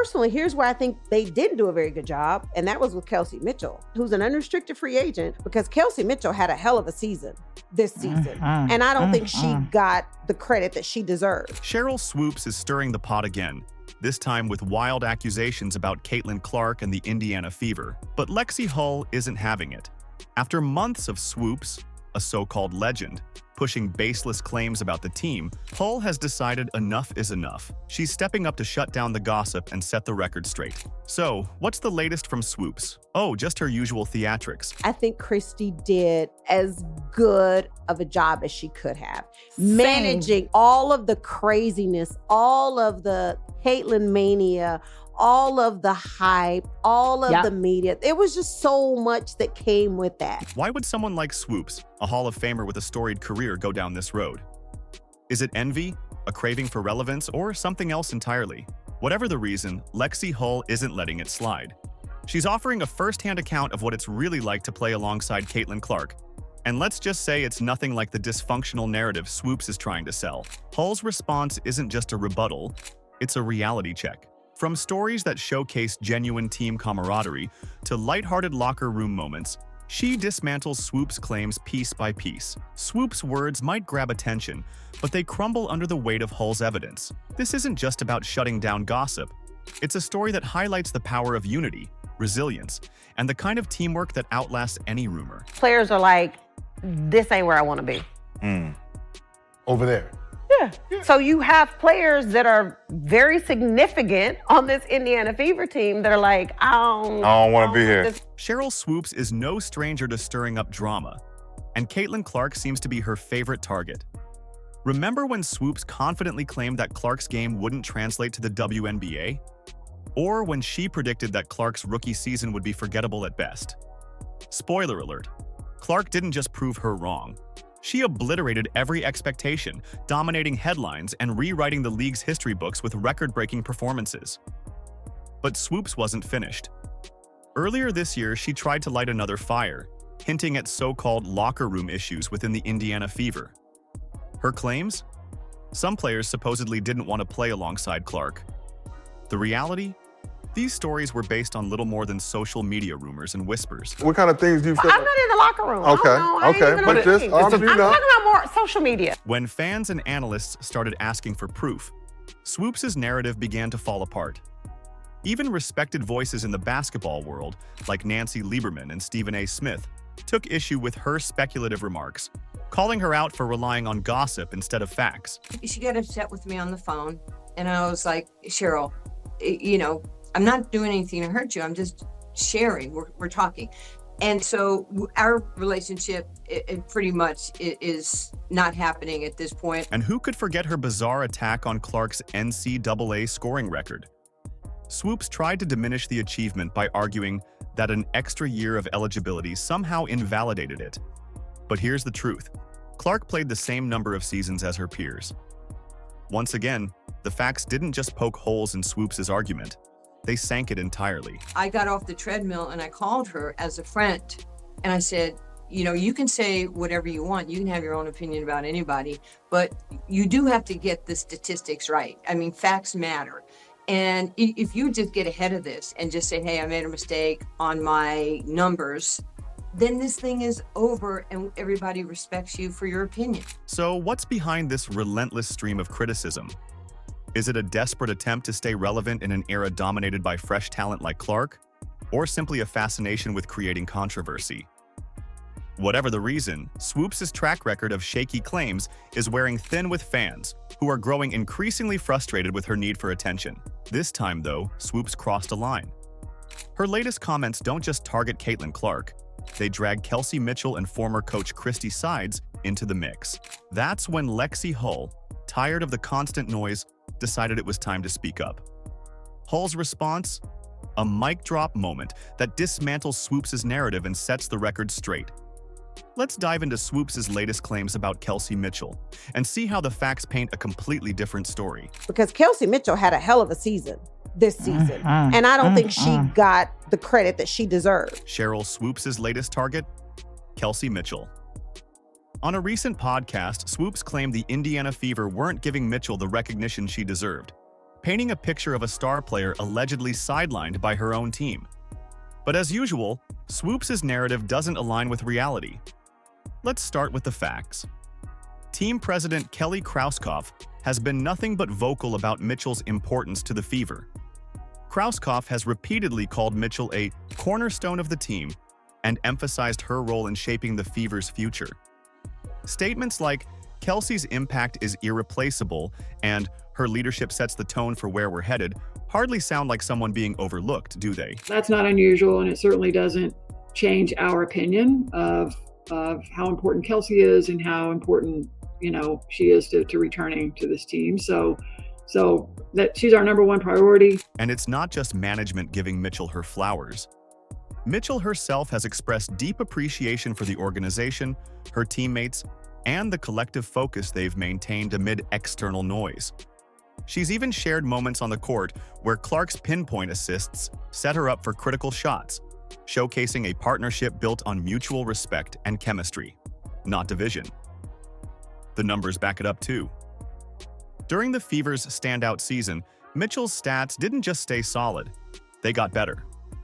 personally, here's where I think they didn't do a very good job, and that was with Kelsey Mitchell, who's an unrestricted free agent, because Kelsey Mitchell had a hell of a season this season, and I don't think she got the credit that she deserved. Sheryl Swoopes is stirring the pot again, this time with wild accusations about Caitlin Clark and the Indiana Fever. But Lexie Hull isn't having it. After months of Swoopes, a so-called legend, pushing baseless claims about the team, Hull has decided enough is enough. She's stepping up to shut down the gossip and set the record straight. So, what's the latest from Swoopes? Oh, just her usual theatrics. I think Christy did as good of a job as she could have. Managing all of the craziness, all of the Caitlin mania, all of the hype, all of the media. It was just so much that came with that. Why would someone like Swoopes, a Hall of Famer with a storied career, go down this road? Is it envy, a craving for relevance, or something else entirely? Whatever the reason, Lexie Hull isn't letting it slide. She's offering a first-hand account of what it's really like to play alongside Caitlin Clark. And let's just say it's nothing like the dysfunctional narrative Swoopes is trying to sell. Hull's response isn't just a rebuttal, it's a reality check. From stories that showcase genuine team camaraderie to lighthearted locker room moments, she dismantles Swoopes' claims piece by piece. Swoopes' words might grab attention, but they crumble under the weight of Hull's evidence. This isn't just about shutting down gossip. It's a story that highlights the power of unity, resilience, and the kind of teamwork that outlasts any rumor. Players are like, this ain't where I want to be. Over there. Yeah. So you have players that are very significant on this Indiana Fever team that are like, I don't want to be here. Sheryl Swoopes is no stranger to stirring up drama, and Caitlin Clark seems to be her favorite target. Remember when Swoopes confidently claimed that Clark's game wouldn't translate to the WNBA? Or when she predicted that Clark's rookie season would be forgettable at best? Spoiler alert, Clark didn't just prove her wrong. She obliterated every expectation, dominating headlines and rewriting the league's history books with record-breaking performances. But Swoopes wasn't finished. Earlier this year, she tried to light another fire, hinting at so-called locker room issues within the Indiana Fever. Her claims? Some players supposedly didn't want to play alongside Clark. The reality? These stories were based on little more than social media rumors and whispers. What kind of things do you feel? I'm not in the locker room. Okay. But just, I'm talking about more social media. When fans and analysts started asking for proof, Swoopes' narrative began to fall apart. Even respected voices in the basketball world, like Nancy Lieberman and Stephen A. Smith, took issue with her speculative remarks, calling her out for relying on gossip instead of facts. She got upset with me on the phone, and I was like, Sheryl, I'm not doing anything to hurt you. I'm just sharing. We're talking. And so our relationship it pretty much is not happening at this point. And who could forget her bizarre attack on Clark's NCAA scoring record? Swoopes tried to diminish the achievement by arguing that an extra year of eligibility somehow invalidated it. But here's the truth. Clark played the same number of seasons as her peers. Once again, the facts didn't just poke holes in Swoopes' argument. They sank it entirely. I got off the treadmill and I called her as a friend and I said, you can say whatever you want. You can have your own opinion about anybody, but you do have to get the statistics right. I mean, facts matter. And if you just get ahead of this and just say, hey, I made a mistake on my numbers, then this thing is over and everybody respects you for your opinion. So what's behind this relentless stream of criticism? Is it a desperate attempt to stay relevant in an era dominated by fresh talent like Clark? Or simply a fascination with creating controversy? Whatever the reason, Swoopes' track record of shaky claims is wearing thin with fans, who are growing increasingly frustrated with her need for attention. This time, though, Swoopes crossed a line. Her latest comments don't just target Caitlin Clark, they drag Kelsey Mitchell and former coach Christy Sides into the mix. That's when Lexie Hull, tired of the constant noise, decided it was time to speak up. Hull's response? A mic drop moment that dismantles Swoopes' narrative and sets the record straight. Let's dive into Swoopes' latest claims about Kelsey Mitchell and see how the facts paint a completely different story. Because Kelsey Mitchell had a hell of a season this season, and I don't think she got the credit that she deserved. Sheryl Swoopes' latest target? Kelsey Mitchell. On a recent podcast, Swoopes claimed the Indiana Fever weren't giving Mitchell the recognition she deserved painting a picture of a star player allegedly sidelined by her own team. But as usual, Swoopes' narrative doesn't align with reality. Let's start with the facts. Team president Kelly Krauskopf has been nothing but vocal about Mitchell's importance to the Fever. Krauskopf has repeatedly called Mitchell a cornerstone of the team and emphasized her role in shaping the Fever's future. Statements like, "Kelsey's impact is irreplaceable," and "her leadership sets the tone for where we're headed," hardly sound like someone being overlooked, do they? That's not unusual, and it certainly doesn't change our opinion of how important Kelsey is and how important, she is to returning to this team. So that she's our number one priority. And it's not just management giving Mitchell her flowers. Mitchell herself has expressed deep appreciation for the organization, her teammates, and the collective focus they've maintained amid external noise. She's even shared moments on the court where Clark's pinpoint assists set her up for critical shots, showcasing a partnership built on mutual respect and chemistry, not division. The numbers back it up too. During the Fever's standout season, Mitchell's stats didn't just stay solid, they got better.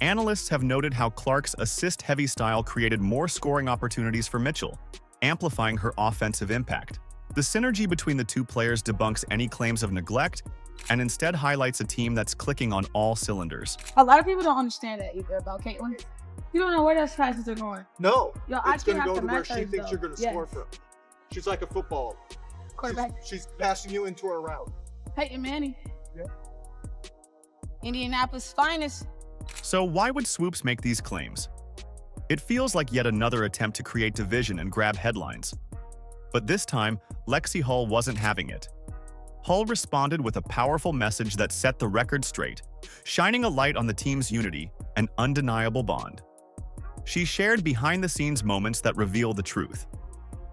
Analysts have noted how Clark's assist-heavy style created more scoring opportunities for Mitchell, amplifying her offensive impact. The synergy between the two players debunks any claims of neglect and instead highlights a team that's clicking on all cylinders. A lot of people don't understand that either about Caitlin. You don't know where those passes are going. No, Yo, it's going to go to where she thinks you're going to score from. She's like a football quarterback. She's passing you into her route. Peyton Manning. Yeah. Indianapolis' finest. So why would Swoopes make these claims? It feels like yet another attempt to create division and grab headlines. But this time, Lexie Hull wasn't having it. Hull responded with a powerful message that set the record straight, shining a light on the team's unity, an undeniable bond. She shared behind-the-scenes moments that reveal the truth.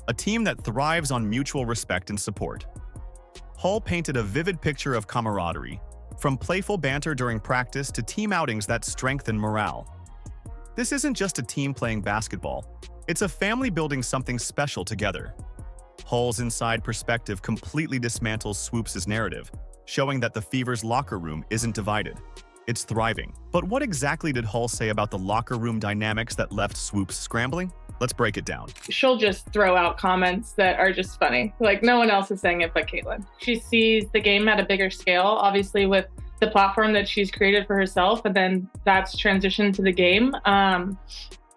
A team that thrives on mutual respect and support. Hull painted a vivid picture of camaraderie, from playful banter during practice to team outings that strengthen morale. This isn't just a team playing basketball, it's a family building something special together. Hull's inside perspective completely dismantles Swoopes' narrative, showing that the Fever's locker room isn't divided. It's thriving. But what exactly did Hull say about the locker room dynamics that left Swoopes scrambling? Let's break it down. She'll just throw out comments that are just funny. Like, no one else is saying it but Caitlin. She sees the game at a bigger scale, obviously with the platform that she's created for herself, and then that's transitioned to the game.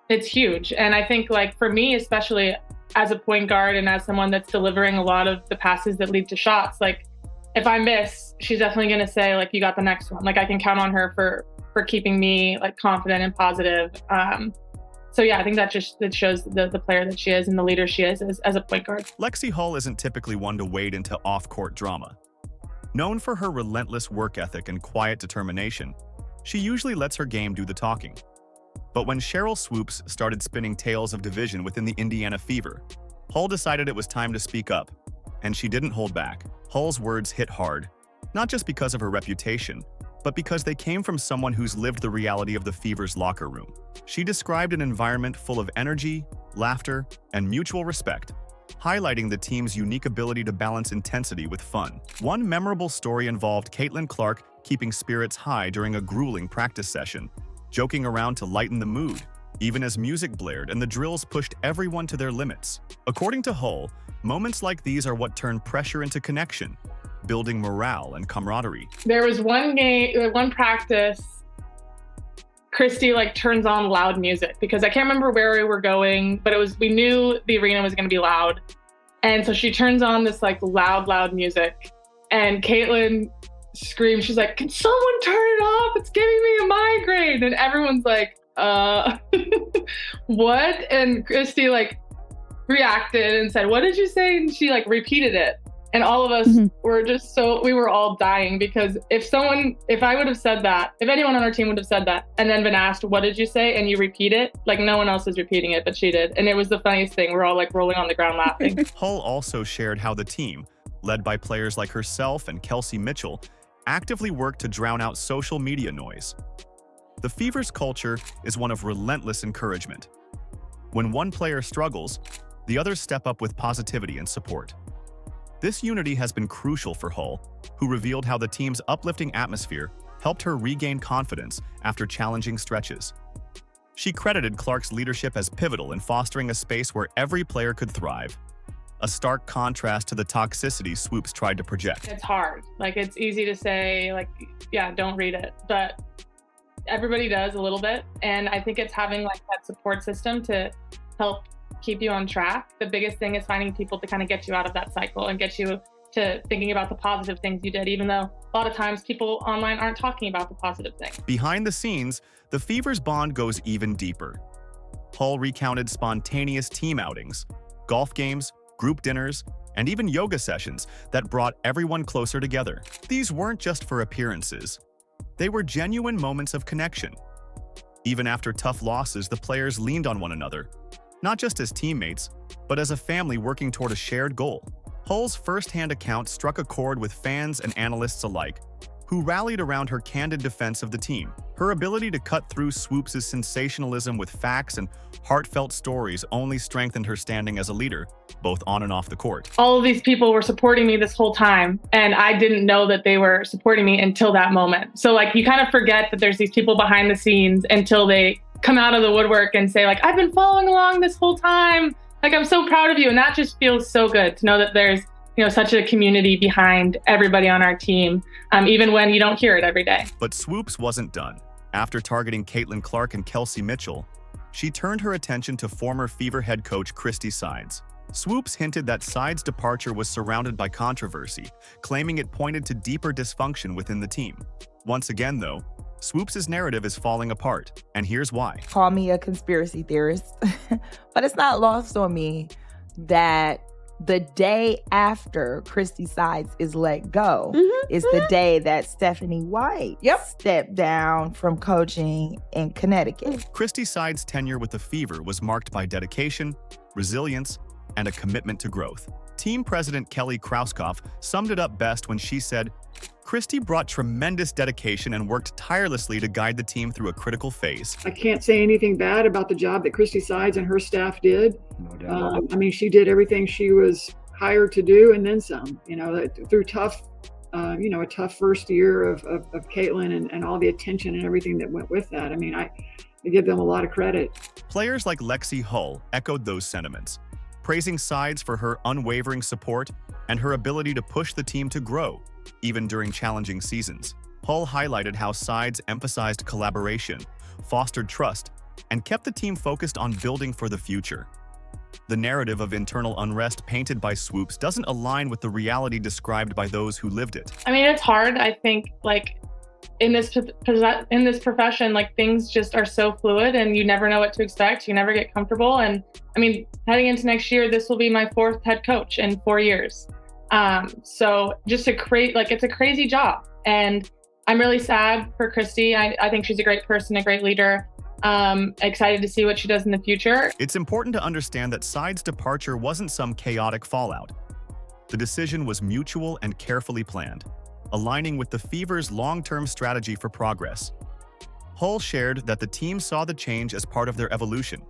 It's huge. And I think, like, for me, especially as a point guard and as someone that's delivering a lot of the passes that lead to shots, like, if I miss, she's definitely going to say, like, you got the next one. Like, I can count on her for keeping me, like, confident and positive. So yeah, I think that shows the player that she is and the leader she is as a point guard. Lexie Hull isn't typically one to wade into off-court drama. Known for her relentless work ethic and quiet determination, she usually lets her game do the talking. But when Sheryl Swoopes started spinning tales of division within the Indiana Fever, Hull decided it was time to speak up, and she didn't hold back. Hull's words hit hard, not just because of her reputation, but because they came from someone who's lived the reality of the Fever's locker room. She described an environment full of energy, laughter, and mutual respect, highlighting the team's unique ability to balance intensity with fun. One memorable story involved Caitlin Clark keeping spirits high during a grueling practice session, joking around to lighten the mood, even as music blared and the drills pushed everyone to their limits. According to Hull, moments like these are what turn pressure into connection, building morale and camaraderie. There was one practice, Christy turns on loud music because I can't remember where we were going, but we knew the arena was going to be loud. And so she turns on this loud music, and Caitlin screams, she's like, "Can someone turn it off? It's giving me a migraine." And everyone's like, what? And Christy reacted and said, "What did you say?" And she repeated it. And all of us were just we were all dying, because if I would have said that, if anyone on our team would have said that and then been asked, "What did you say?" and you repeat it, no one else is repeating it, but she did. And it was the funniest thing. We're all rolling on the ground laughing. Hull also shared how the team, led by players like herself and Kelsey Mitchell, actively worked to drown out social media noise. The Fever's culture is one of relentless encouragement. When one player struggles, the others step up with positivity and support. This unity has been crucial for Hull, who revealed how the team's uplifting atmosphere helped her regain confidence after challenging stretches. She credited Clark's leadership as pivotal in fostering a space where every player could thrive, a stark contrast to the toxicity Swoopes tried to project. It's hard. Like, it's easy to say, like, yeah, don't read it, but everybody does a little bit. And I think it's having like that support system to help keep you on track. The biggest thing is finding people to kind of get you out of that cycle and get you to thinking about the positive things you did, even though a lot of times people online aren't talking about the positive things. Behind the scenes, the Fever's bond goes even deeper. Hull recounted spontaneous team outings, golf games, group dinners, and even yoga sessions that brought everyone closer together. These weren't just for appearances. They were genuine moments of connection. Even after tough losses, the players leaned on one another, not just as teammates, but as a family working toward a shared goal. Hull's first-hand account struck a chord with fans and analysts alike, who rallied around her candid defense of the team. Her ability to cut through Swoopes' sensationalism with facts and heartfelt stories only strengthened her standing as a leader, both on and off the court. All of these people were supporting me this whole time, and I didn't know that they were supporting me until that moment. So like, you kind of forget that there's these people behind the scenes until they come out of the woodwork and say like, I've been following along this whole time. Like, I'm so proud of you. And that just feels so good to know that there's, you know, such a community behind everybody on our team, even when you don't hear it every day. But Swoopes wasn't done. After targeting Caitlin Clark and Kelsey Mitchell, she turned her attention to former Fever head coach Christy Sides. Swoopes hinted that Sides' departure was surrounded by controversy, claiming it pointed to deeper dysfunction within the team. Once again, though, Swoopes' narrative is falling apart, and here's why. Call me a conspiracy theorist, but it's not lost on me that the day after Christy Sides is let go is the day that Stephanie White stepped down from coaching in Connecticut. Christy Sides' tenure with the Fever was marked by dedication, resilience, and a commitment to growth. Team president Kelly Krauskopf summed it up best when she said, Christy brought tremendous dedication and worked tirelessly to guide the team through a critical phase. I can't say anything bad about the job that Christy Sides and her staff did. No doubt. I mean, she did everything she was hired to do and then some, you know, through tough, a tough first year of Caitlin and all the attention and everything that went with that. I mean, I give them a lot of credit. Players like Lexie Hull echoed those sentiments, praising Sides for her unwavering support and her ability to push the team to grow, even during challenging seasons. Hull highlighted how Sides emphasized collaboration, fostered trust, and kept the team focused on building for the future. The narrative of internal unrest painted by Swoopes doesn't align with the reality described by those who lived it. I mean, it's hard. I think, like, in this profession, like, things just are so fluid and you never know what to expect. You never get comfortable. And I mean, heading into next year, this will be my 4th head coach in 4 years. So just it's a crazy job. And I'm really sad for Christy. I think she's a great person, a great leader. Excited to see what she does in the future. It's important to understand that Sides' departure wasn't some chaotic fallout. The decision was mutual and carefully planned, aligning with the Fever's long-term strategy for progress. Hull shared that the team saw the change as part of their evolution,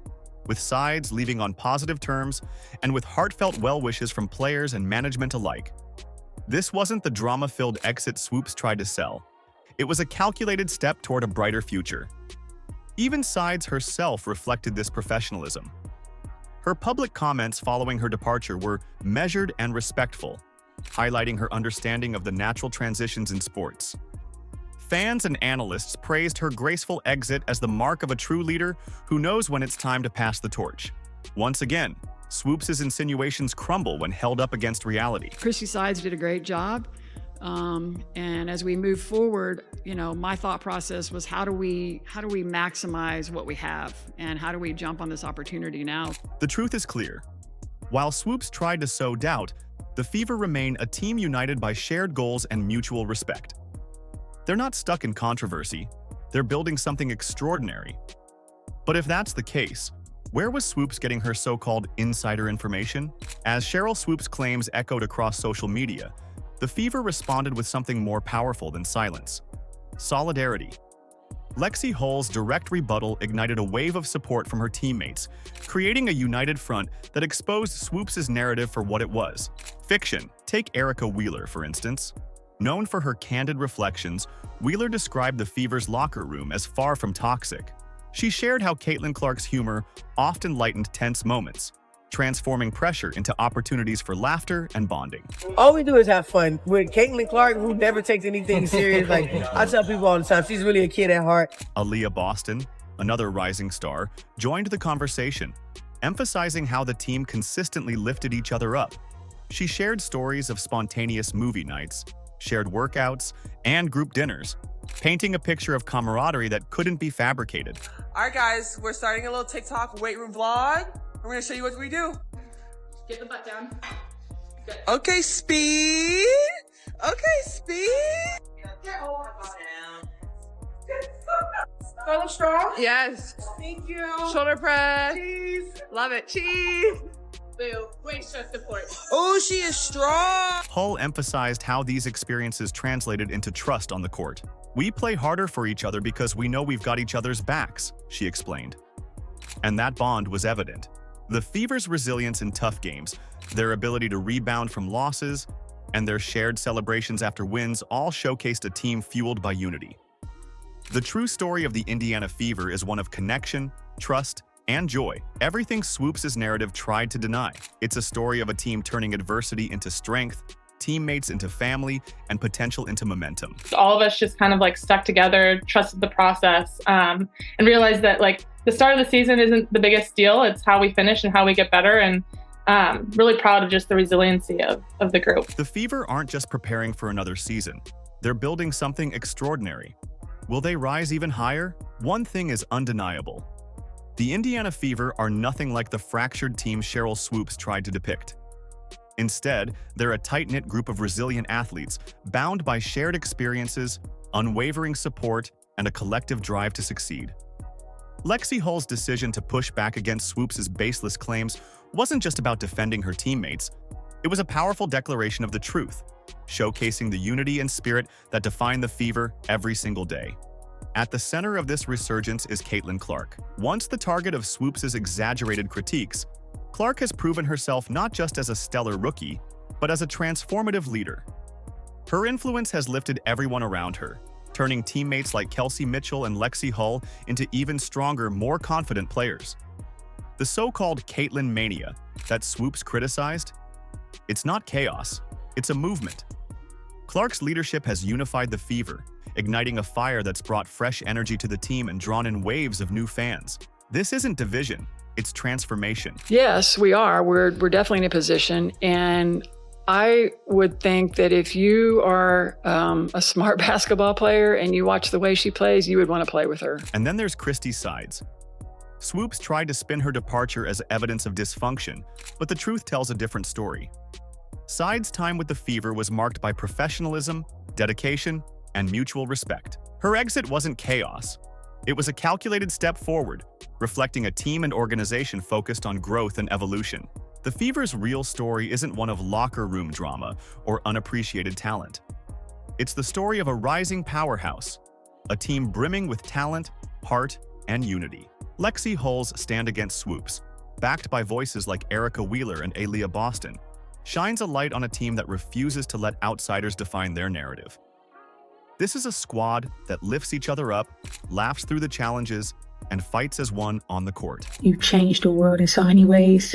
with Sides leaving on positive terms and with heartfelt well wishes from players and management alike. This wasn't the drama-filled exit Swoopes tried to sell. It was a calculated step toward a brighter future. Even Sides herself reflected this professionalism. Her public comments following her departure were measured and respectful, highlighting her understanding of the natural transitions in sports. Fans and analysts praised her graceful exit as the mark of a true leader who knows when it's time to pass the torch. Once again, Swoopes' insinuations crumble when held up against reality. Christy Sides did a great job. And as we move forward, you know, my thought process was how do we maximize what we have and how do we jump on this opportunity now? The truth is clear. While Swoopes tried to sow doubt, the Fever remain a team united by shared goals and mutual respect. They're not stuck in controversy. They're building something extraordinary. But if that's the case, where was Swoopes getting her so-called insider information? As Sheryl Swoopes' claims echoed across social media, the Fever responded with something more powerful than silence: solidarity. Lexie Hull's direct rebuttal ignited a wave of support from her teammates, creating a united front that exposed Swoopes' narrative for what it was: fiction, Take Erica Wheeler, for instance. Known for her candid reflections, Wheeler described the Fever's locker room as far from toxic. She shared how Caitlin Clark's humor often lightened tense moments, transforming pressure into opportunities for laughter and bonding. All we do is have fun. With Caitlin Clark, who never takes anything serious, like I tell people all the time, she's really a kid at heart. Aaliyah Boston, another rising star, joined the conversation, emphasizing how the team consistently lifted each other up. She shared stories of spontaneous movie nights, shared workouts, and group dinners, painting a picture of camaraderie that couldn't be fabricated. All right, guys, we're starting a little TikTok weight room vlog. We're gonna show you what we do. Get the butt down. Good. Okay, speed. Okay, speed. Go strong. Yes. Thank you. Shoulder press. Cheese. Love it. Cheese. Boo. Waist stretch support. Oh, she is strong. Hull emphasized how these experiences translated into trust on the court. We play harder for each other because we know we've got each other's backs, she explained. And that bond was evident. The Fever's resilience in tough games, their ability to rebound from losses, and their shared celebrations after wins all showcased a team fueled by unity. The true story of the Indiana Fever is one of connection, trust, and joy. Everything Swoopes' narrative tried to deny. It's a story of a team turning adversity into strength, teammates into family, and potential into momentum. All of us just kind of like stuck together, trusted the process, and realized that like the start of the season isn't the biggest deal. It's how we finish and how we get better. And really proud of just the resiliency of the group. The Fever aren't just preparing for another season. They're building something extraordinary. Will they rise even higher? One thing is undeniable. The Indiana Fever are nothing like the fractured team Sheryl Swoopes tried to depict. Instead, they're a tight-knit group of resilient athletes, bound by shared experiences, unwavering support, and a collective drive to succeed. Lexie Hull's decision to push back against Swoopes' baseless claims wasn't just about defending her teammates. It was a powerful declaration of the truth, showcasing the unity and spirit that define the Fever every single day. At the center of this resurgence is Caitlin Clark. Once the target of Swoopes' exaggerated critiques, Clark has proven herself not just as a stellar rookie, but as a transformative leader. Her influence has lifted everyone around her, turning teammates like Kelsey Mitchell and Lexie Hull into even stronger, more confident players. The so-called Caitlin mania that Swoopes criticized? It's not chaos, it's a movement. Clark's leadership has unified the Fever, igniting a fire that's brought fresh energy to the team and drawn in waves of new fans. This isn't division, it's transformation. Yes, we are. We're definitely in a position. And I would think that if you are a smart basketball player and you watch the way she plays, you would want to play with her. And then there's Christy Sides. Swoopes tried to spin her departure as evidence of dysfunction, but the truth tells a different story. Sides' time with the Fever was marked by professionalism, dedication, and mutual respect. Her exit wasn't chaos. It was a calculated step forward, reflecting a team and organization focused on growth and evolution. The Fever's real story isn't one of locker room drama or unappreciated talent. It's the story of a rising powerhouse, a team brimming with talent, heart, and unity. Lexie Hull's stand against Swoopes, backed by voices like Erica Wheeler and Aaliyah Boston, shines a light on a team that refuses to let outsiders define their narrative. This is a squad that lifts each other up, laughs through the challenges, and fights as one on the court. You've changed the world in so many ways.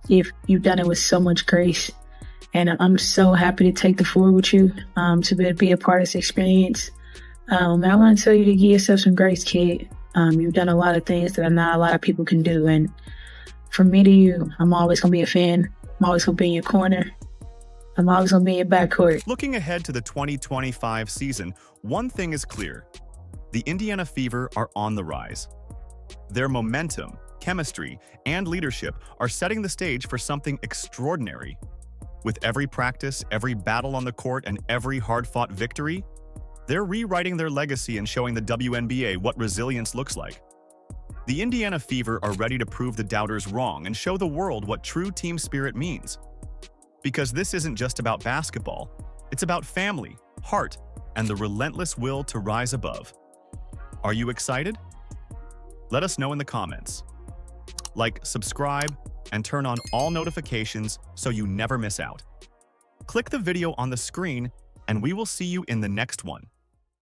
You've done it with so much grace. And I'm so happy to take the floor with you, to be a part of this experience. I want to tell you to give yourself some grace, kid. You've done a lot of things that not a lot of people can do. And from me to you, I'm always going to be a fan. I'm always going to be in your corner. I'm always going to be in your backcourt. Looking ahead to the 2025 season, one thing is clear. The Indiana Fever are on the rise. Their momentum, chemistry, and leadership are setting the stage for something extraordinary. With every practice, every battle on the court, and every hard-fought victory, they're rewriting their legacy and showing the WNBA what resilience looks like. The Indiana Fever are ready to prove the doubters wrong and show the world what true team spirit means. Because this isn't just about basketball, it's about family, heart, and the relentless will to rise above. Are you excited? Let us know in the comments. Like, subscribe, and turn on all notifications so you never miss out. Click the video on the screen, and we will see you in the next one.